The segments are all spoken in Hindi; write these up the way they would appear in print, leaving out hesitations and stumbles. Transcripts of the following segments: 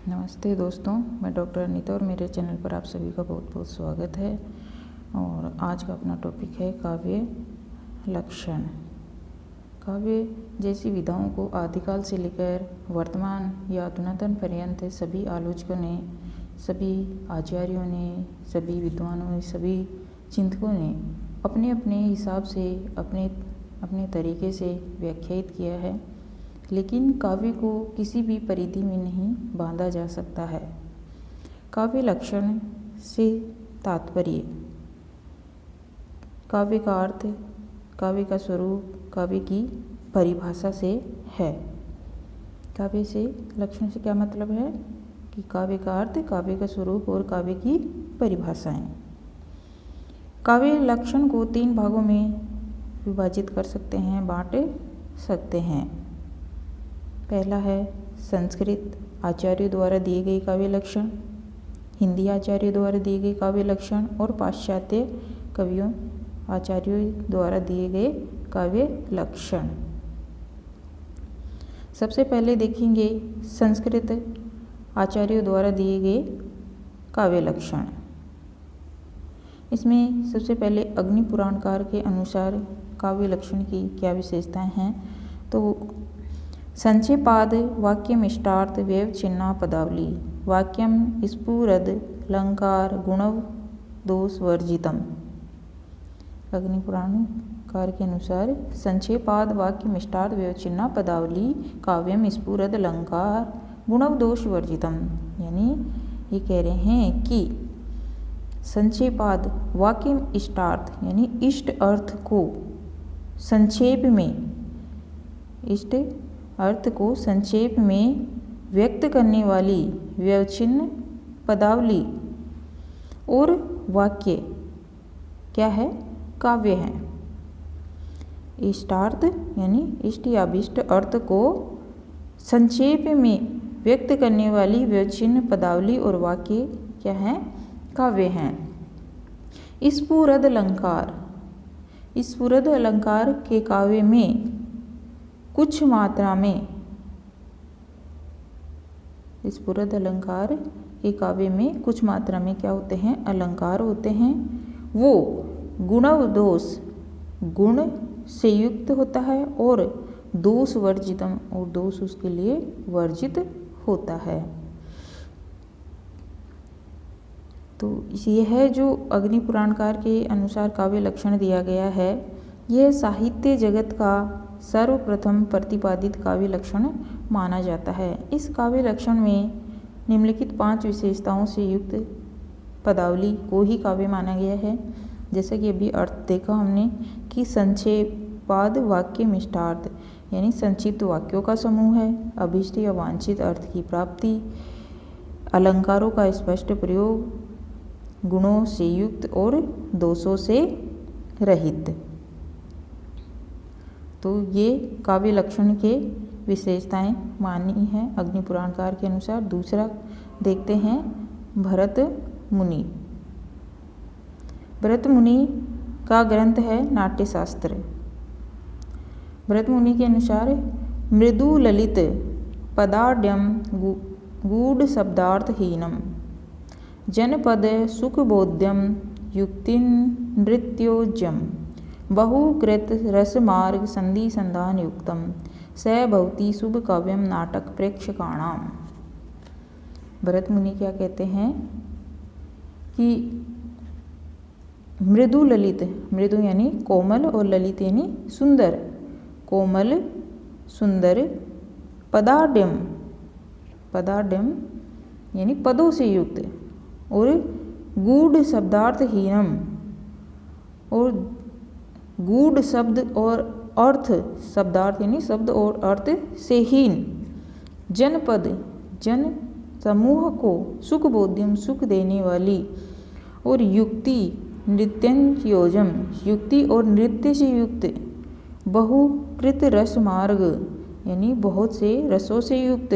नमस्ते दोस्तों, मैं डॉक्टर अनीता और मेरे चैनल पर आप सभी का बहुत बहुत स्वागत है। और आज का अपना टॉपिक है काव्य लक्षण। काव्य जैसी विधाओं को आदिकाल से लेकर वर्तमान या अधुनातन पर्यंत सभी आलोचकों ने, सभी आचार्यों ने, सभी विद्वानों ने, सभी चिंतकों ने अपने अपने हिसाब से अपने अपने तरीके से व्याख्यायित किया है। लेकिन काव्य को किसी भी परिधि में नहीं बांधा जा सकता है। काव्य लक्षण से तात्पर्य काव्य का अर्थ, काव्य का स्वरूप, काव्य की परिभाषा से है। काव्य से लक्षण से क्या मतलब है कि काव्य का अर्थ, काव्य का स्वरूप और काव्य की परिभाषाएं। काव्य लक्षण को 3 भागों में विभाजित कर सकते हैं, बांट सकते हैं। पहला है संस्कृत आचार्यों द्वारा दिए गए काव्य लक्षण, हिंदी आचार्यों द्वारा दिए गए काव्य लक्षण और पाश्चात्य कवियों आचार्यों द्वारा दिए गए काव्य लक्षण। सबसे पहले देखेंगे संस्कृत आचार्यों द्वारा दिए गए काव्य लक्षण। इसमें सबसे पहले अग्नि पुराणकार के अनुसार काव्य लक्षण की क्या विशेषताएं हैं। तो संचयपाद वाक्यमिष्टार्थ व्यव चिन्हा पदावली वाक्यम स्फुरद अलंकार गुणव दोष वर्जितम। अग्नि पुराणकार के अनुसार संचयपाद वाक्यमिष्टार्थ व्यव चिन्हा पदावली काव्यम स्फुरद अलंकार गुणव दोष वर्जितम। यानी ये कह रहे हैं कि संचयपाद वाक्य इष्टार्थ यानी इष्ट अर्थ को संक्षेप में, इष्ट अर्थ को संक्षेप में व्यक्त करने वाली व्यवच्छिन्न पदावली और वाक्य क्या है, काव्य है। इष्टार्थ यानी इष्ट या अभीष्ट अर्थ को संक्षेप में व्यक्त करने वाली व्यवच्छिन्न पदावली और वाक्य क्या है, काव्य हैं। स्फुरद अलंकार, स्फुरद अलंकार के काव्य में कुछ मात्रा में, स्फुरद अलंकार के काव्य में कुछ मात्रा में क्या होते हैं, अलंकार होते हैं। वो गुणव दोष, गुण से युक्त होता है और दोष वर्जितम, और दोष उसके लिए वर्जित होता है। तो यह जो अग्नि पुराणकार के अनुसार काव्य लक्षण दिया गया है, यह साहित्य जगत का सर्वप्रथम प्रतिपादित काव्य लक्षण माना जाता है। इस काव्य लक्षण में निम्नलिखित 5 विशेषताओं से युक्त पदावली को ही काव्य माना गया है। जैसा कि अभी अर्थ देखा हमने कि संक्षेपाद वाक्यमिष्टार्थ यानी संक्षिप्त वाक्यों का समूह है, अभीष्ट या वांछित अर्थ की प्राप्ति, अलंकारों का स्पष्ट प्रयोग, गुणों से युक्त और दोषों से रहित। तो ये काव्य लक्षण के विशेषताएं मानी हैं अग्नि पुराणकार के अनुसार। दूसरा देखते हैं भरत मुनि। भरत मुनि का ग्रंथ है नाट्यशास्त्र। भरत मुनि के अनुसार मृदु ललित पदाढ्यम गूढ़ शब्दार्थहीनम जनपद सुखबोध्यम युक्ति नृत्योज्यम बहुकृत रसमार्ग संधि संधान युक्तम स भवति शुभ काव्यम नाटक प्रेक्षकाणाम। भरत मुनि क्या कहते हैं कि मृदु ललित, मृदु यानी कोमल और ललित यानी सुंदर, कोमल सुंदर, पदाढ्यम, पदाढ्यम यानी पदों से युक्त, और गूढ़ शब्दार्थहीनम और गूढ़ शब्द और अर्थ, शब्दार्थ यानी शब्द और अर्थ से हीन, जनपद जन समूह को सुखबोध्यम सुख देने वाली, और युक्ति नृत्योज्यम युक्ति और नृत्य से युक्त, बहुकृत रस मार्ग यानी बहुत से रसों से युक्त,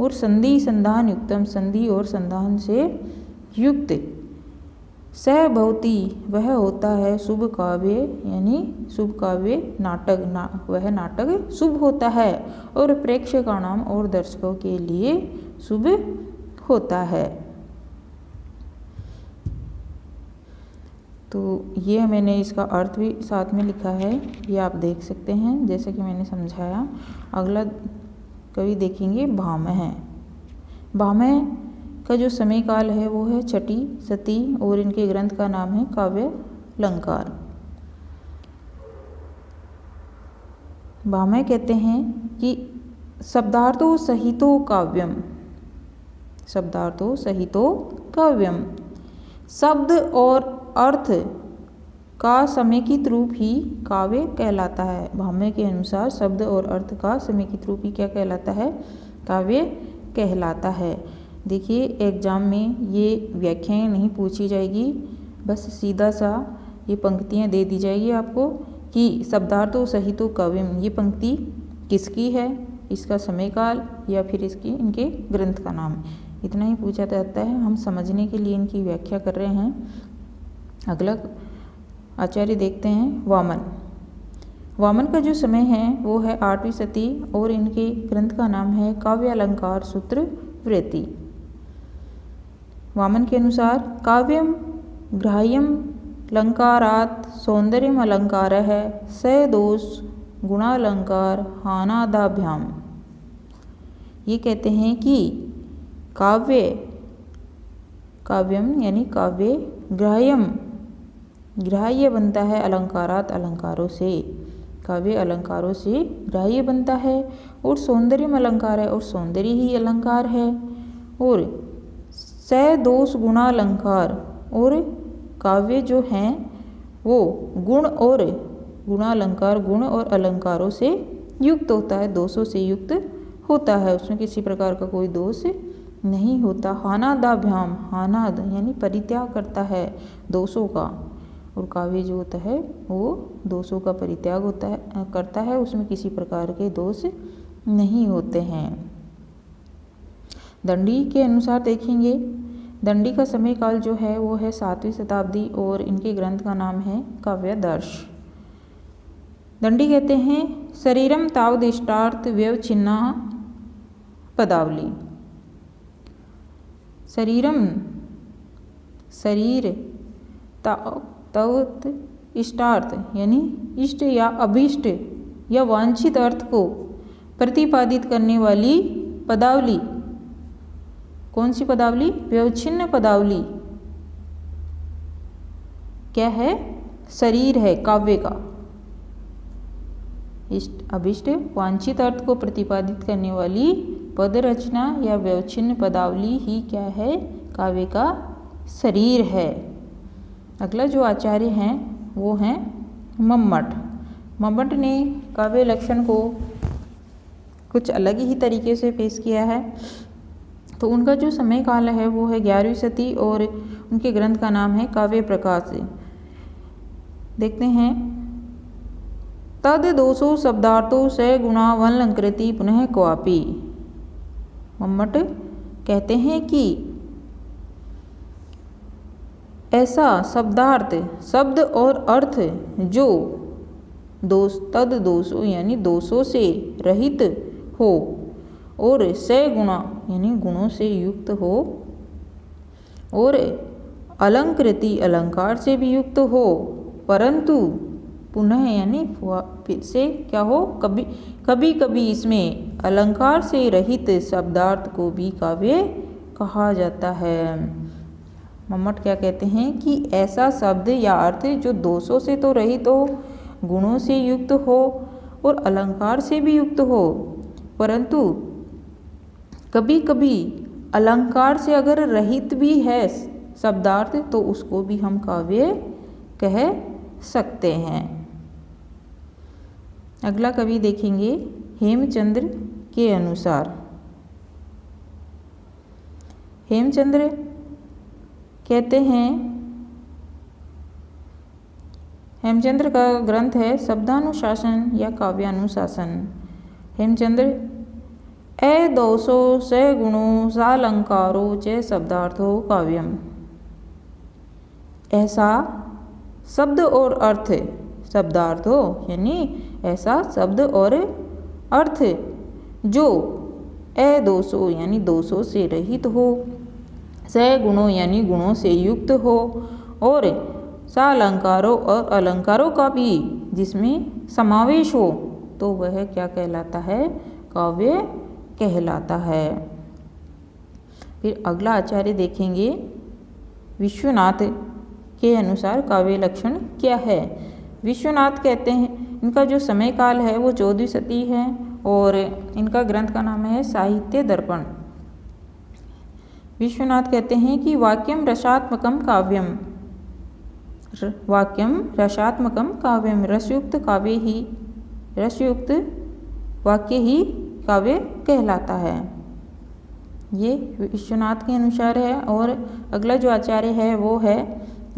और संधि संधान युक्तम संधि और संधान से युक्त, स भवति वह होता है शुभ काव्य यानी शुभ काव्य नाटक, वह नाटक शुभ होता है, और प्रेक्षकाणाम और दर्शकों के लिए शुभ होता है। तो ये मैंने इसका अर्थ भी साथ में लिखा है, ये आप देख सकते हैं जैसे कि मैंने समझाया। अगला कवि देखेंगे भामह। भामह का जो समय काल है वो है छठी सती और इनके ग्रंथ का नाम है काव्य अलंकार। भामह कहते हैं कि शब्दार्थो सहितो काव्यम, शब्दार्थो सहितो काव्यम, शब्द और अर्थ का समेकित रूप ही काव्य कहलाता है। भामह के अनुसार शब्द और अर्थ का समेकित रूप ही क्या कहलाता है? काव्य कहलाता है। देखिए एग्जाम में ये व्याख्याएं नहीं पूछी जाएगी, बस सीधा सा ये पंक्तियां दे दी जाएगी आपको कि शब्दार्थो सहितो काव्यम, ये पंक्ति किसकी है, इसका समय काल या फिर इसकी इनके ग्रंथ का नाम, इतना ही पूछा जाता है। हम समझने के लिए इनकी व्याख्या कर रहे हैं। अगला आचार्य देखते हैं वामन। वामन का जो समय है वो है 8वीं शती और इनके ग्रंथ का नाम है काव्य अलंकार सूत्र वृत्ति। वामन के अनुसार काव्यम ग्राह्यम अलंकारात् सौंदर्यम अलंकार है स दोष गुणालंकार हानादाभ्याम। ये कहते हैं कि काव्यम यानी काव्य ग्राह्यम, ग्राह्य बनता है अलंकारात अलंकारों से, काव्य अलंकारों से ग्राह्य बनता है, और सौंदर्यम अलंकार है और सौंदर्य ही अलंकार है, और स दोष गुणालंकार, और काव्य जो हैं वो गुण और गुणालंकार, गुण और अलंकारों से युक्त होता है, दोषों से युक्त होता है, उसमें किसी प्रकार का कोई दोष नहीं होता। हानादाभ्याम, हानाद यानी परित्याग करता है दोषों का, और काव्य जो होता है वो दोषों का परित्याग करता है, उसमें किसी प्रकार के दोष नहीं होते हैं। दंडी के अनुसार देखेंगे, दंडी का समय काल जो है वो है 7वीं शताब्दी और इनके ग्रंथ का नाम है काव्यादर्श। दंडी कहते हैं शरीरम तावदिष्टार्थ व्यवच्छिन्ना पदावली। शरीरम, शरीर, तवत इष्टार्थ यानी इष्ट या अभीष्ट या वांछित अर्थ को प्रतिपादित करने वाली पदावली। कौन सी पदावली? व्यवच्छिन्न पदावली क्या है? शरीर है काव्य का। इष्ट अभिष्ट वांछित अर्थ को प्रतिपादित करने वाली पद रचना या व्यवच्छिन्न पदावली ही क्या है? काव्य का शरीर है। अगला जो आचार्य हैं वो हैं मम्मट। मम्मट ने काव्य लक्षण को कुछ अलग ही तरीके से पेश किया है। तो उनका जो समय काल है वो है 11वीं शती और उनके ग्रंथ का नाम है काव्य प्रकाश। देखते हैं, तद दोषो शब्दार्थो स गुणा वनलंकृति पुनः क्वापि। मम्मट कहते हैं कि ऐसा शब्दार्थ, शब्द और अर्थ जो तद दोषों यानी दोषों से रहित हो और स गुणा यानी गुणों से युक्त हो और अलंकृति अलंकार से भी युक्त हो, परंतु पुनः यानी फिर से क्या हो, कभी कभी इसमें अलंकार से रहित शब्दार्थ को भी काव्य कहा जाता है। मम्मट क्या कहते हैं कि ऐसा शब्द या अर्थ जो दोषों से तो रहित हो, गुणों से युक्त हो और अलंकार से भी युक्त हो, परंतु कभी कभी अलंकार से अगर रहित भी है शब्दार्थ तो उसको भी हम काव्य कह सकते हैं। अगला कवि देखेंगे हेमचंद्र के अनुसार। हेमचंद्र कहते हैं, हेमचंद्र का ग्रंथ है शब्दानुशासन या काव्यानुशासन। हेमचंद्र दोषो स गुणो सालंकारो च शब्दार्थो काव्यम। ऐसा शब्द और अर्थ, शब्दार्थ हो यानी ऐसा शब्द और अर्थ जो अदोषो यानी दोषों से रहित हो, सगुणों यानी गुणों से युक्त हो, और सालंकारों और अलंकारों का भी जिसमें समावेश हो, तो वह क्या कहलाता है? काव्य कहलाता है। फिर अगला आचार्य देखेंगे, विश्वनाथ के अनुसार काव्य लक्षण क्या है। विश्वनाथ कहते हैं इनका जो समय काल है वो 14वीं शती है और इनका ग्रंथ का नाम है साहित्य दर्पण। विश्वनाथ कहते हैं कि वाक्यम रसात्मकम काव्यम, वाक्यम रसात्मकम काव्यम, रसयुक्त काव्य ही, रसयुक्त वाक्य ही काव्य कहलाता है। ये विश्वनाथ के अनुसार है। और अगला जो आचार्य है वो है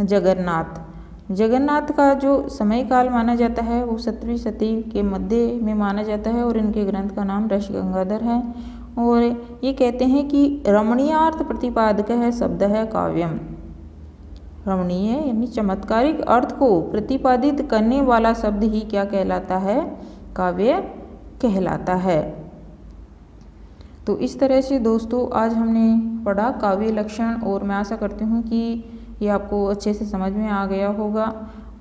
जगन्नाथ। जगन्नाथ का जो समय काल माना जाता है वो 7वीं शती के मध्य में माना जाता है और इनके ग्रंथ का नाम रसगंगाधर है। और ये कहते हैं कि रमणीयार्थ प्रतिपादक है शब्द है काव्यम। रमणीय यानी चमत्कारिक अर्थ को प्रतिपादित करने वाला शब्द ही क्या कहलाता है? काव्य कहलाता है। तो इस तरह से दोस्तों आज हमने पढ़ा काव्य लक्षण, और मैं आशा करती हूँ कि ये आपको अच्छे से समझ में आ गया होगा।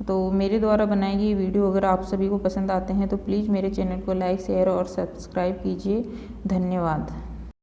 तो मेरे द्वारा बनाई गई वीडियो अगर आप सभी को पसंद आते हैं तो प्लीज़ मेरे चैनल को लाइक, शेयर और सब्सक्राइब कीजिए। धन्यवाद।